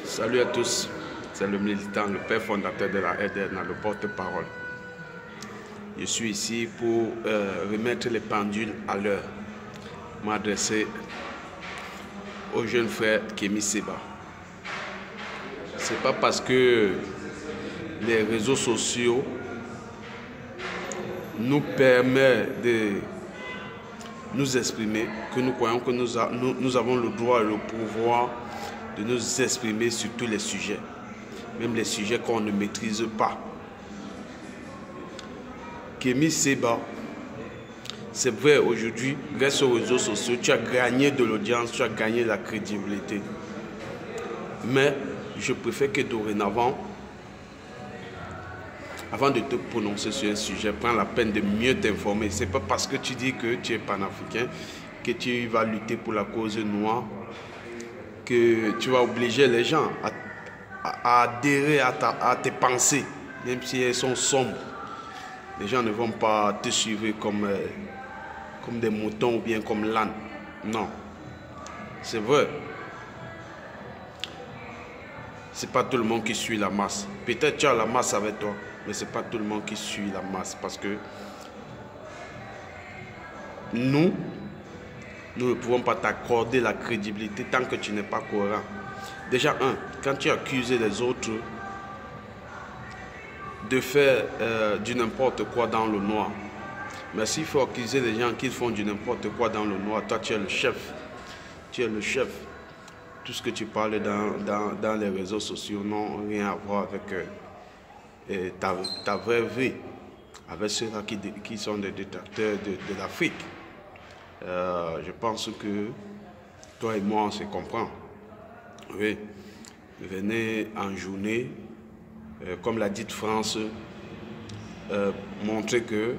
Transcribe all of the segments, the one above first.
Salut à tous, c'est le militant, le père fondateur de la RDN, le porte-parole. Je suis ici pour remettre les pendules à l'heure, m'adresser au jeune frère Kémy Séba. C'est pas parce que les réseaux sociaux nous permettent de nous exprimer que nous croyons que nous avons le droit et le pouvoir de nous exprimer sur tous les sujets, même les sujets qu'on ne maîtrise pas. Kémy Séba, c'est vrai, aujourd'hui, grâce aux réseaux sociaux, tu as gagné de l'audience, tu as gagné la crédibilité. Mais je préfère que dorénavant, avant de te prononcer sur un sujet, prends la peine de mieux t'informer. Ce n'est pas parce que tu dis que tu es panafricain, que tu vas lutter pour la cause noire, que tu vas obliger les gens à adhérer à tes pensées, même si elles sont sombres. Les gens ne vont pas te suivre comme des moutons ou bien comme l'âne. Non, c'est vrai. C'est pas tout le monde qui suit la masse. Peut-être tu as la masse avec toi, mais c'est pas tout le monde qui suit la masse parce que nous ne pouvons pas t'accorder la crédibilité tant que tu n'es pas cohérent. Déjà, quand tu accuses les autres de faire du n'importe quoi dans le noir, mais s'il faut accuser les gens qui font du n'importe quoi dans le noir, toi tu es le chef. Tu es le chef. Tout ce que tu parles dans les réseaux sociaux n'a rien à voir avec ta vraie vie, avec ceux-là qui sont des détracteurs de l'Afrique. Je pense que toi et moi, on se comprend. Oui, venez en journée, comme l'a dit France, montrer que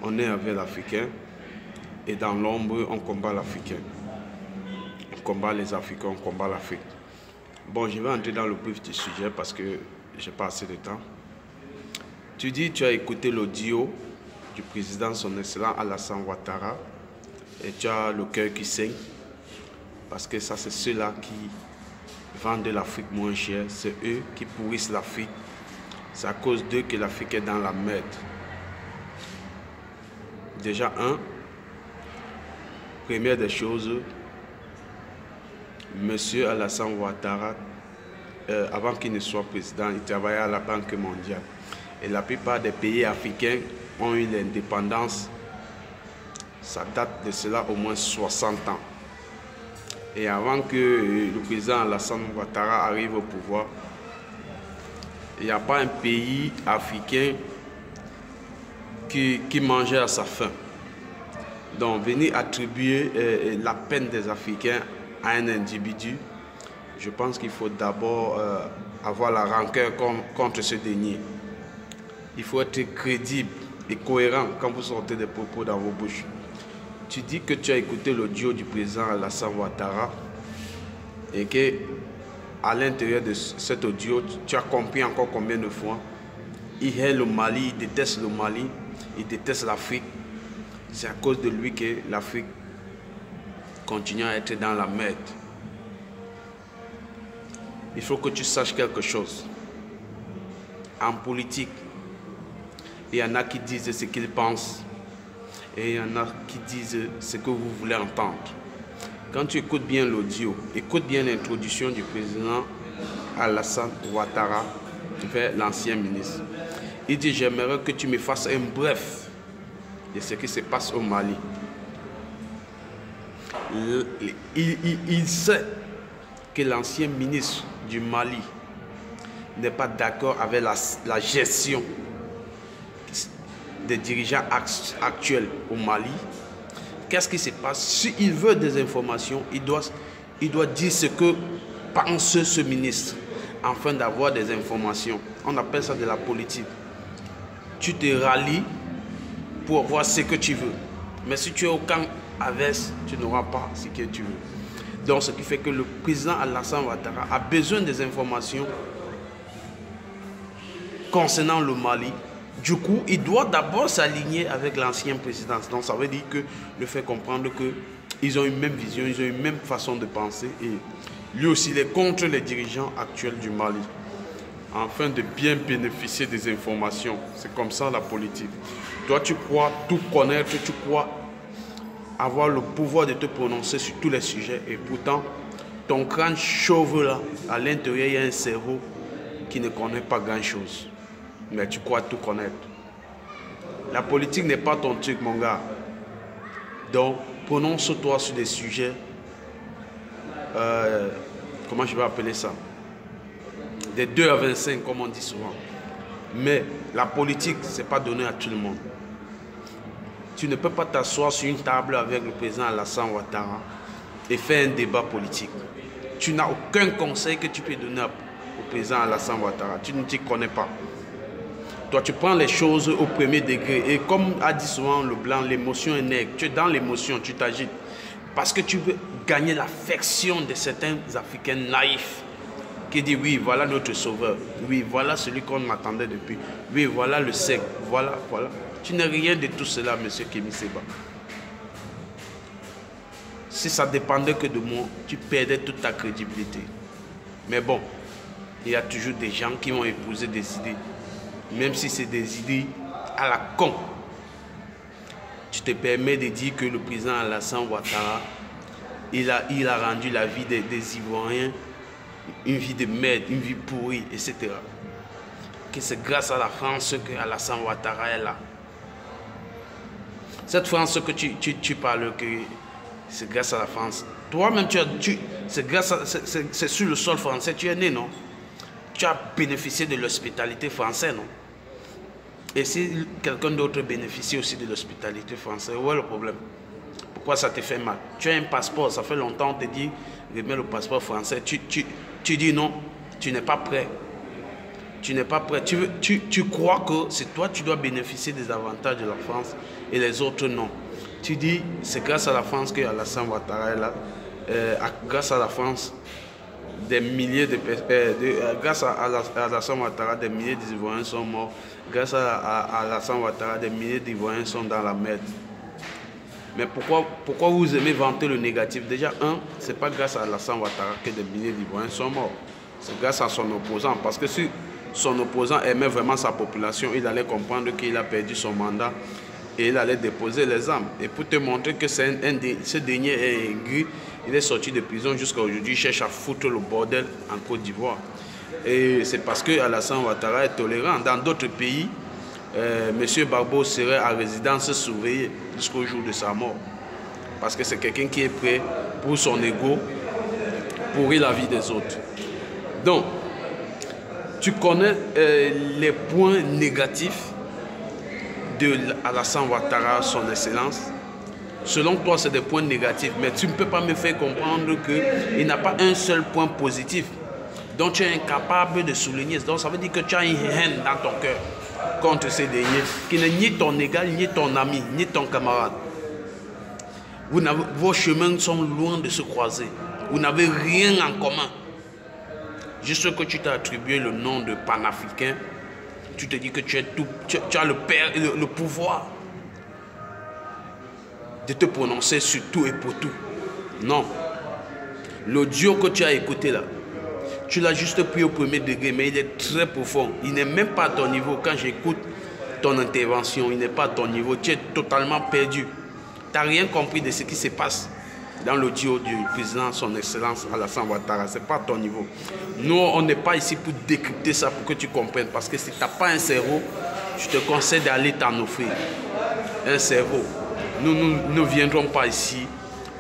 on est avec l'Africain et dans l'ombre, on combat l'Africain. On combat les Africains, on combat l'Afrique. Bon, je vais entrer dans le vif du sujet parce que j'ai pas assez de temps. Tu dis tu as écouté l'audio du président son excellent Alassane Ouattara et tu as le cœur qui saigne parce que ça c'est ceux-là qui vendent l'Afrique moins cher, c'est eux qui pourrissent l'Afrique. C'est à cause d'eux que l'Afrique est dans la merde. Déjà première des choses, monsieur Alassane Ouattara, avant qu'il ne soit président, il travaillait à la Banque mondiale. Et la plupart des pays africains ont eu l'indépendance. Ça date de cela au moins 60 ans. Et avant que le président Alassane Ouattara arrive au pouvoir, il n'y a pas un pays africain qui mangeait à sa faim. Donc, venir attribuer la peine des Africains à un individu, je pense qu'il faut d'abord avoir la rancœur contre ce dernier. Il faut être crédible et cohérent quand vous sortez des propos dans vos bouches. Tu dis que tu as écouté l'audio du président Alassane Ouattara et qu'à l'intérieur de cet audio, tu as compris encore combien de fois il hait le Mali, il déteste le Mali, il déteste l'Afrique. C'est à cause de lui que l'Afrique continue à être dans la merde. Il faut que tu saches quelque chose. En politique, il y en a qui disent ce qu'ils pensent et il y en a qui disent ce que vous voulez entendre. Quand tu écoutes bien l'audio, écoute bien l'introduction du président Alassane Ouattara vers l'ancien ministre. Il dit: j'aimerais que tu me fasses un bref de ce qui se passe au Mali. Il sait que l'ancien ministre du Mali n'est pas d'accord avec la gestion des dirigeants actuels au Mali. Qu'est-ce qui se passe? S'il veut des informations, il doit dire ce que pense ce ministre afin d'avoir des informations. On appelle ça de la politique. Tu te rallies pour voir ce que tu veux. Mais si tu es au camp adverse, tu n'auras pas ce que tu veux. Donc, ce qui fait que le président Alassane Ouattara a besoin des informations concernant le Mali. Du coup, il doit d'abord s'aligner avec l'ancien président. Donc, ça veut dire que le fait comprendre que Ils ont une même vision, ils ont une même façon de penser. Et lui aussi, il est contre les dirigeants actuels du Mali, afin de bien bénéficier des informations. C'est comme ça la politique. Toi, tu crois tout connaître, tu crois avoir le pouvoir de te prononcer sur tous les sujets. Et pourtant, ton crâne chauve là, à l'intérieur, il y a un cerveau qui ne connaît pas grand-chose. Mais tu crois tout connaître. La politique n'est pas ton truc, mon gars. Donc, prononce-toi sur des sujets, comment je vais appeler ça? Des 2 à 25, comme on dit souvent. Mais la politique, ce n'est pas donné à tout le monde. Tu ne peux pas t'asseoir sur une table avec le président Alassane Ouattara et faire un débat politique. Tu n'as aucun conseil que tu peux donner au président Alassane Ouattara. Tu ne t'y connais pas. Toi, tu prends les choses au premier degré. Et comme a dit souvent le blanc, l'émotion est nègre. Tu es dans l'émotion, tu t'agites. Parce que tu veux gagner l'affection de certains Africains naïfs qui disent oui, voilà notre sauveur. Oui, voilà celui qu'on attendait depuis. Oui, voilà le sec. Voilà, voilà. Tu n'es rien de tout cela, monsieur Kémy Séba. Si ça dépendait que de moi, tu perdais toute ta crédibilité. Mais bon, il y a toujours des gens qui vont épouser des idées. Même si c'est des idées à la con. Tu te permets de dire que le président Alassane Ouattara, il a rendu la vie des Ivoiriens une vie de merde, une vie pourrie, etc. Que c'est grâce à la France que Alassane Ouattara est là. Cette France que tu parles, que c'est grâce à la France. Toi-même, c'est sur le sol français tu es né, non? Tu as bénéficié de l'hospitalité française, non? Et si quelqu'un d'autre bénéficie aussi de l'hospitalité française, où est le problème? Pourquoi ça te fait mal? Tu as un passeport, ça fait longtemps, on te dit, remets le passeport français. Tu dis non, tu n'es pas prêt. Tu n'es pas prêt. Tu crois que c'est toi, tu dois bénéficier des avantages de la France et les autres non. Tu dis, c'est grâce à la France que Alassane Ouattara est là. Grâce à la France, des milliers de grâce à Alassane Ouattara, des milliers d'Ivoiriens sont morts. Grâce à Alassane Ouattara, des milliers d'Ivoiriens sont dans la merde. Mais pourquoi vous aimez vanter le négatif? Déjà, ce n'est pas grâce à Alassane Ouattara que des milliers d'Ivoiriens sont morts. C'est grâce à son opposant. Parce que si son opposant aimait vraiment sa population, il allait comprendre qu'il a perdu son mandat et il allait déposer les armes. Et pour te montrer que ce dernier est aigri, il est sorti de prison jusqu'à aujourd'hui, il cherche à foutre le bordel en Côte d'Ivoire. Et c'est parce que Alassane Ouattara est tolérant. Dans d'autres pays, M. Gbagbo serait à résidence surveillée jusqu'au jour de sa mort. Parce que c'est quelqu'un qui est prêt pour son ego, pourrir la vie des autres. Donc, tu connais les points négatifs de Alassane Ouattara, son excellence. Selon toi, c'est des points négatifs, mais tu ne peux pas me faire comprendre qu'il n'a pas un seul point positif. Donc tu es incapable de souligner. Donc ça veut dire que tu as une haine dans ton cœur contre ces derniers, qui n'est ni ton égal, ni ton ami, ni ton camarade. Vos chemins sont loin de se croiser. Vous n'avez rien en commun. Juste que tu t'as attribué le nom de panafricain, tu te dis que tu as le pouvoir de te prononcer sur tout et pour tout. Non. L'audio que tu as écouté là, tu l'as juste pris au premier degré, mais il est très profond. Il n'est même pas à ton niveau. Quand j'écoute ton intervention, il n'est pas à ton niveau. Tu es totalement perdu. Tu n'as rien compris de ce qui se passe dans l'audio du président, son excellence Alassane Ouattara. Ce n'est pas à ton niveau. Nous, on n'est pas ici pour décrypter ça, pour que tu comprennes. Parce que si tu n'as pas un cerveau, je te conseille d'aller t'en offrir un cerveau. Nous ne viendrons pas ici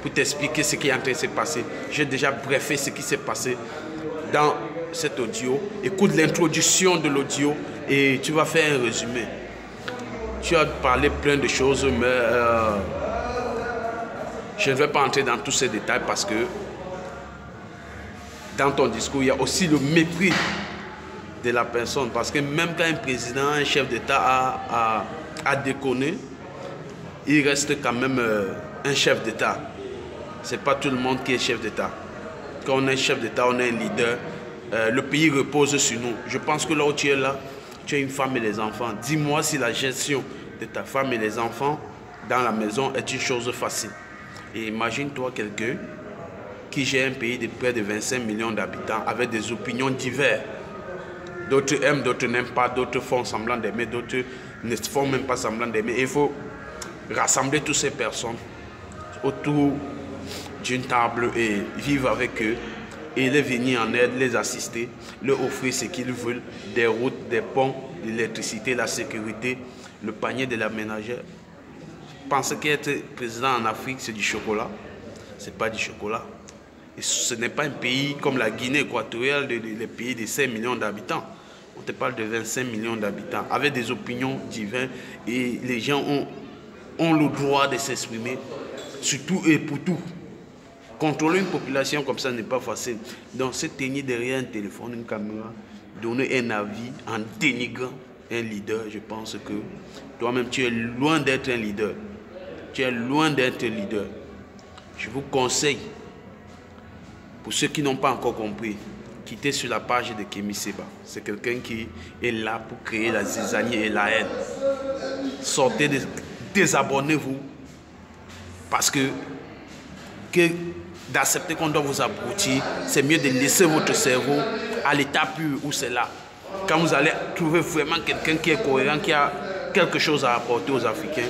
pour t'expliquer ce qui est en train de se passer. J'ai déjà briefé ce qui s'est passé dans cet audio. Écoute l'introduction de l'audio et tu vas faire un résumé. Tu as parlé plein de choses, mais je ne vais pas entrer dans tous ces détails parce que dans ton discours, il y a aussi le mépris de la personne. Parce que même quand un président, un chef d'État a déconné, il reste quand même un chef d'État. Ce n'est pas tout le monde qui est chef d'État. Quand on est chef d'État, on est un leader. Le pays repose sur nous. Je pense que là où tu es là, tu as une femme et les enfants. Dis-moi si la gestion de ta femme et les enfants dans la maison est une chose facile. Et imagine-toi quelqu'un qui gère un pays de près de 25 millions d'habitants avec des opinions diverses. D'autres aiment, d'autres n'aiment pas, d'autres font semblant d'aimer, d'autres ne font même pas semblant d'aimer. Il faut rassembler toutes ces personnes autour d'une table et vivre avec eux et les venir en aide, les assister, leur offrir ce qu'ils veulent, des routes, des ponts, l'électricité, la sécurité, le panier de la ménagère. Penser qu'être président en Afrique, c'est du chocolat. Ce n'est pas du chocolat. Et ce n'est pas un pays comme la Guinée équatoriale, les pays de 5 millions d'habitants. On te parle de 25 millions d'habitants, avec des opinions diverses. Et les gens ont le droit de s'exprimer, surtout et pour tout. Contrôler une population comme ça n'est pas facile. Donc, se tenir derrière un téléphone, une caméra, donner un avis en dénigrant un leader, je pense que toi-même, tu es loin d'être un leader. Tu es loin d'être un leader. Je vous conseille, pour ceux qui n'ont pas encore compris, quittez sur la page de Kémy Séba. C'est quelqu'un qui est là pour créer la zizanie et la haine. Sortez, désabonnez-vous, parce que d'accepter qu'on doit vous abrutir, c'est mieux de laisser votre cerveau à l'état pur où c'est là. Quand vous allez trouver vraiment quelqu'un qui est cohérent, qui a quelque chose à apporter aux Africains,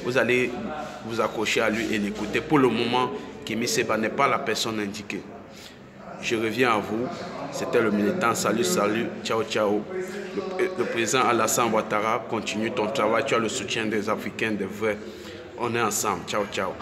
vous allez vous accrocher à lui et l'écouter. Pour le moment, Kémy Séba n'est pas la personne indiquée. Je reviens à vous. C'était le militant. Salut, salut. Ciao, ciao. Le président Alassane Ouattara, continue ton travail. Tu as le soutien des Africains, des vrais. On est ensemble. Ciao, ciao.